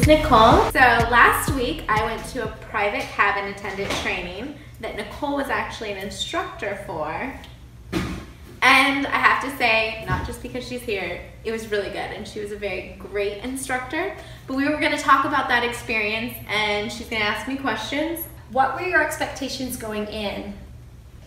is Nicole. So last week I went to a private cabin attendant training that Nicole was actually an instructor for. And I have to say, not just because she's here, it was really good and she was a very great instructor. But we were going to talk about that experience and she's going to ask me questions. What were your expectations going in?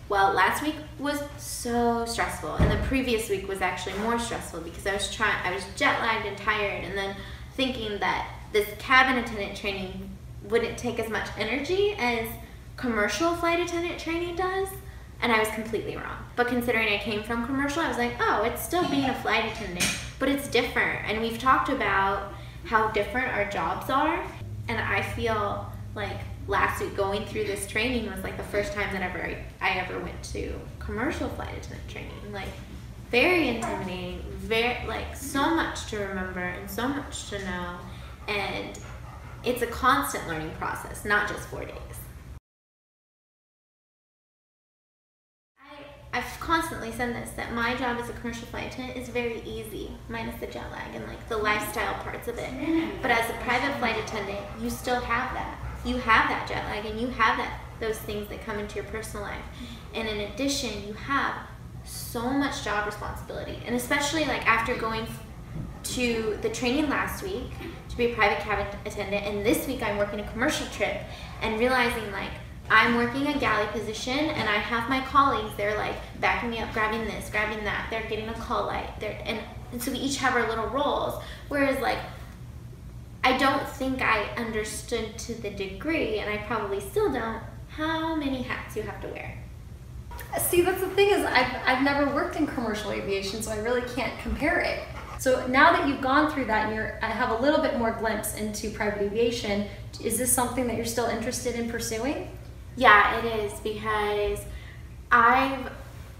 Well, last week was so stressful and the previous week was actually more stressful because I was jet lagged and tired, and then thinking that this cabin attendant training wouldn't take as much energy as commercial flight attendant training does, and I was completely wrong. But considering I came from commercial, I was like, oh, it's still being a flight attendant, but it's different. And we've talked about how different our jobs are, and I feel like last week going through this training was like the first time that I ever went to commercial flight attendant training. Like, very intimidating, so much to remember and so much to know, and it's a constant learning process, not just 4 days. I've constantly said this, that my job as a commercial flight attendant is very easy, minus the jet lag and like the lifestyle parts of it. But as a private flight attendant, you still have that. You have that jet lag and you have those things that come into your personal life. And in addition, you have so much job responsibility. And especially like after going to the training last week to be a private cabin attendant, and this week I'm working a commercial trip, and realizing like I'm working a galley position and I have my colleagues, they're like backing me up, grabbing this, grabbing that, they're getting a call light, and so we each have our little roles. Whereas like, I don't think I understood to the degree, and I probably still don't, how many hats you have to wear. See, that's the thing, is I've never worked in commercial aviation, so I really can't compare it. So now that you've gone through that and I have a little bit more glimpse into private aviation, is this something that you're still interested in pursuing? Yeah, it is, because I've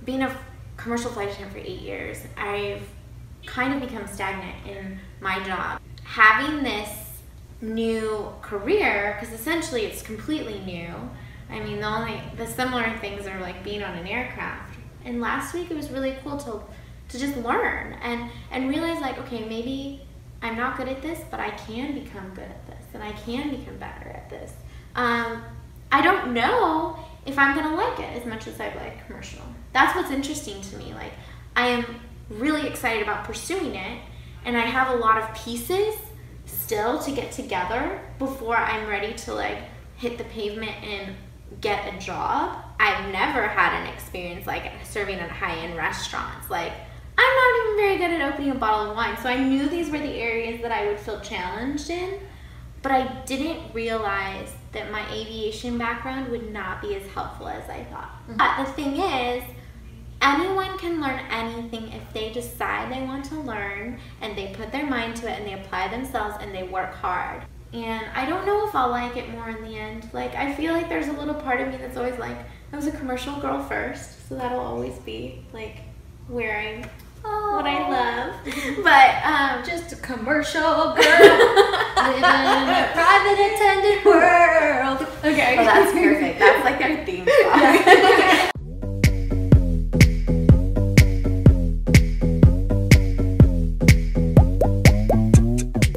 been a commercial flight attendant for 8 years. I've kind of become stagnant in my job. Having this new career, because essentially it's completely new. I mean, the similar things are like being on an aircraft. And last week it was really cool to just learn and realize like, okay, maybe I'm not good at this, but I can become good at this, and I can become better at this. I don't know if I'm gonna like it as much as I like commercial. That's what's interesting to me. Like, I am really excited about pursuing it, and I have a lot of pieces still to get together before I'm ready to like hit the pavement and get a job. I've never had an experience like serving at high-end restaurants. Like, I'm not even very good at opening a bottle of wine, so I knew these were the areas that I would feel challenged in, but I didn't realize that my aviation background would not be as helpful as I thought. But the thing is, anyone can learn anything if they decide they want to learn and they put their mind to it and they apply themselves and they work hard. And I don't know if I'll like it more in the end. Like, I feel like there's a little part of me that's always like, I was a commercial girl first, so that'll always be like wearing what I love. But just a commercial girl living in a private attendant world. Okay. Oh, that's perfect. That's like our theme